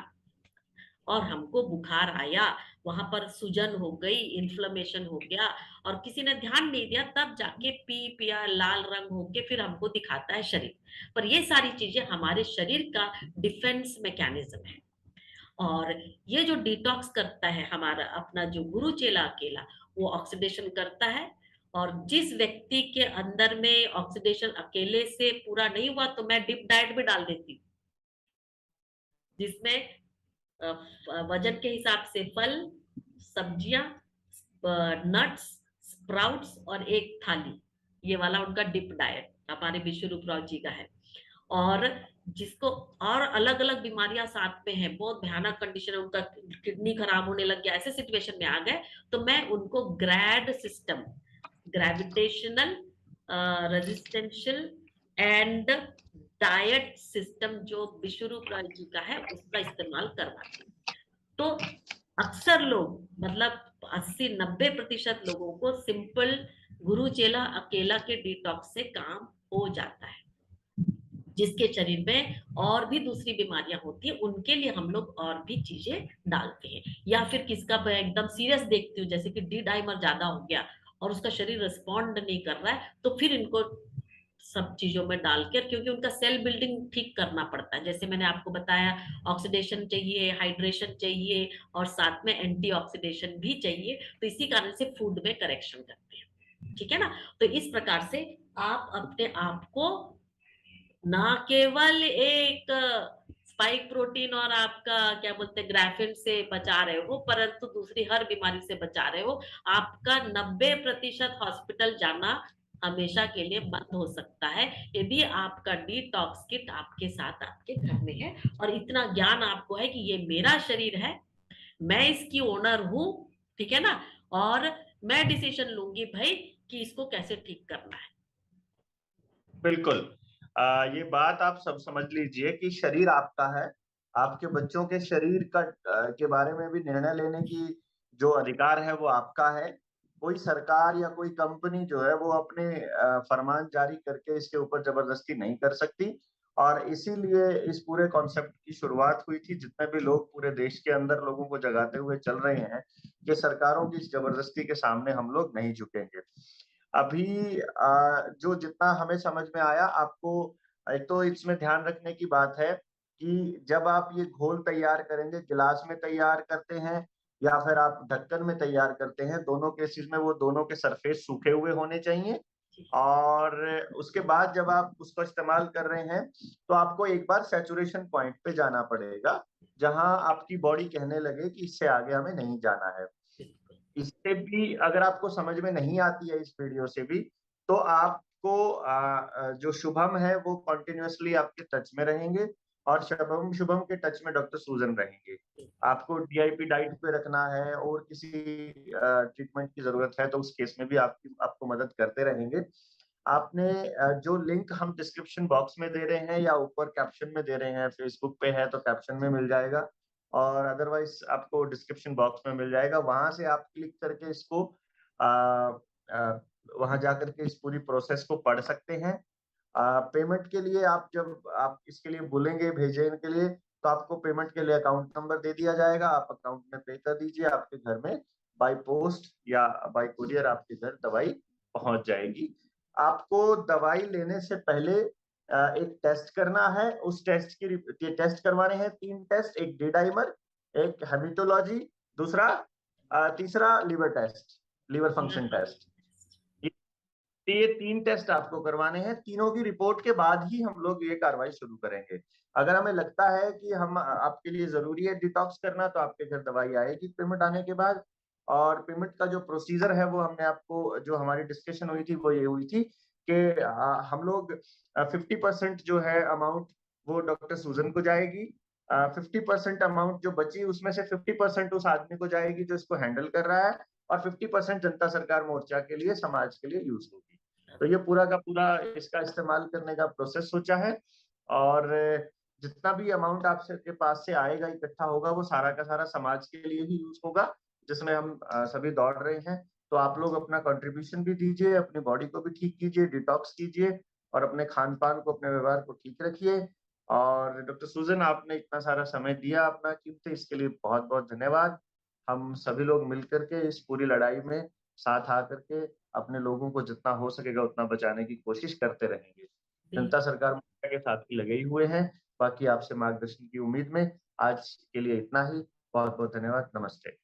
Speaker 2: और हमको बुखार आया, वहां पर सूजन हो गई, इन्फ्लेमेशन हो गया, और किसी ने ध्यान नहीं दिया, तब जाके पी पिया लाल रंग होके फिर हमको दिखाता है शरीर। पर ये सारी चीजें हमारे शरीर का डिफेंस मैकेनिज्म है। और ये जो डिटॉक्स करता है हमारा अपना जो गुरु चेला अकेला, वो ऑक्सीडेशन करता है, और जिस व्यक्ति के अंदर में ऑक्सीडेशन अकेले से पूरा नहीं हुआ तो मैं डिप डाइट भी डाल देती हूँ, जिसमें वजन के हिसाब से फल, सब्जियां, नट्स, स्प्राउट्स और एक थाली, ये वाला उनका डिप डाइट हमारे विश्व रूप राव जी का है। और जिसको और अलग अलग बीमारियां साथ में है, बहुत भयानक कंडीशन है, उनका किडनी खराब होने लग गया, ऐसे सिचुएशन में आ गए, तो मैं उनको grad system, gravitational residential and diet system जो विश्वरूप राय जी का है उसका इस्तेमाल करवाते हैं। तो अक्सर लोग मतलब 80-90% लोगों को सिंपल गुरु चेला अकेला के डिटॉक्स से काम हो जाता है। जिसके शरीर में और भी दूसरी बीमारियां होती है उनके लिए हम लोग और भी चीजें डालते हैं, या फिर किसका मैं एकदम सीरियस देखती हूँ जैसे कि डी डाइमर ज्यादा हो गया और उसका शरीर रिस्पॉन्ड नहीं कर रहा है, तो फिर इनको सब चीजों में डालकर, क्योंकि उनका सेल बिल्डिंग ठीक करना पड़ता है, जैसे मैंने आपको बताया ऑक्सीडेशन चाहिए, हाइड्रेशन चाहिए, और साथ में एंटीऑक्सीडेशन भी चाहिए, तो इसी कारण से फूड में करेक्शन करते हैं, ठीक है ना। तो इस प्रकार से आप अपने आप को ना केवल एक स्पाइक प्रोटीन और आपका क्या बोलते हैं ग्राफिन से बचा रहे हो, परंतु दूसरी हर बीमारी से बचा रहे हो। आपका 90% हॉस्पिटल जाना हमेशा के लिए बंद हो सकता है यदि आपका डिटॉक्स किट आपके साथ आपके घर में है, और इतना ज्ञान आपको है कि ये मेरा शरीर है, मैं इसकी ओनर हूं, ठीक है ना, और मैं डिसीजन लूंगी भाई कि इसको कैसे ठीक करना है।
Speaker 1: बिल्कुल। ये बात आप सब समझ लीजिए कि शरीर आपका है, आपके बच्चों के शरीर का के बारे में भी निर्णय लेने की जो अधिकार है वो आपका है। कोई सरकार या कोई कंपनी जो है वो अपने फरमान जारी करके इसके ऊपर जबरदस्ती नहीं कर सकती, और इसीलिए इस पूरे कॉन्सेप्ट की शुरुआत हुई थी। जितने भी लोग पूरे देश के अंदर लोगों को जगाते हुए चल रहे हैं कि सरकारों की इस जबरदस्ती के सामने हम लोग नहीं झुकेंगे। अभी जो जितना हमें समझ में आया, आपको एक तो इसमें ध्यान रखने की बात है कि जब आप ये घोल तैयार करेंगे, गिलास में तैयार करते हैं या फिर आप ढक्कन में तैयार करते हैं, दोनों केसेस में वो दोनों के सरफेस सूखे हुए होने चाहिए। और उसके बाद जब आप उसको इस्तेमाल कर रहे हैं, तो आपको एक बार सैचुरेशन पॉइंट पे जाना पड़ेगा, जहाँ आपकी बॉडी कहने लगे कि इससे आगे हमें नहीं जाना है। इससे भी अगर आपको समझ में नहीं आती है इस वीडियो से भी, तो आपको जो शुभम है वो कंटिन्यूअसली आपके टच में रहेंगे और शुभम के टच में डॉक्टर सूजन रहेंगे। आपको डीआईपी डाइट पे रखना है और किसी ट्रीटमेंट की जरूरत है तो उस केस में भी आपको मदद करते रहेंगे। आपने जो लिंक हम डिस्क्रिप्शन बॉक्स में दे रहे हैं या ऊपर कैप्शन में दे रहे हैं, फेसबुक पे है तो कैप्शन में मिल जाएगा और अदरवाइज आपको डिस्क्रिप्शन बॉक्स में मिल जाएगा। वहां से आप क्लिक करके इसको वहां जाकर के इस पूरी प्रोसेस को पढ़ सकते हैं। पेमेंट के लिए आप जब आप इसके लिए बोलेंगे भेजें के लिए, तो आपको पेमेंट के लिए अकाउंट नंबर दे दिया जाएगा, आप अकाउंट में पे कर दीजिए, आपके घर में बाय पोस्ट या बाय कुरियर आपके घर दवाई पहुंच जाएगी। आपको दवाई लेने से पहले एक टेस्ट करना है। उस टेस्ट की टेस्ट करवाने हैं 3 टेस्ट, एक डी डाइमर, एक हेमेटोलॉजी, दूसरा तीसरा liver test, liver function test. ये 3 टेस्ट आपको करवाने हैं। तीनों की रिपोर्ट के बाद ही हम लोग ये कार्रवाई शुरू करेंगे। अगर हमें लगता है कि हम आपके लिए जरूरी है डिटॉक्स करना, तो आपके घर दवाई आएगी पेमेंट आने के बाद। और पेमेंट का जो प्रोसीजर है वो हमने आपको, जो हमारी डिस्कशन हुई थी वो ये हुई थी कि हम लोग 50% जो है अमाउंट वो डॉक्टर सूजन को जाएगी, 50% अमाउंट जो बची उसमें से 50% उस आदमी को जाएगी जो इसको हैंडल कर रहा है और 50% जनता सरकार मोर्चा के लिए, समाज के लिए यूज होगी। तो ये पूरा का पूरा इसका इस्तेमाल करने का प्रोसेस सोचा है। और जितना भी अमाउंट आपसे के पास से आएगा, इकट्ठा होगा, वो सारा का सारा समाज के लिए ही यूज होगा, जिसमें हम सभी दौड़ रहे हैं। तो आप लोग अपना कंट्रीब्यूशन भी दीजिए, अपनी बॉडी को भी ठीक कीजिए, डिटॉक्स कीजिए और अपने खान पान को, अपने व्यवहार को ठीक रखिए। और डॉक्टर सूजन, आपने इतना सारा समय दिया अपना कीमती, इसके लिए बहुत बहुत धन्यवाद। हम सभी लोग मिलकर के इस पूरी लड़ाई में साथ आकर के अपने लोगों को जितना हो सकेगा उतना बचाने की कोशिश करते रहेंगे। जनता सरकार मोर्चा के साथ ही लगे ही हुए हैं। बाकी आपसे मार्गदर्शन की उम्मीद में आज के लिए इतना ही। बहुत बहुत धन्यवाद। नमस्ते।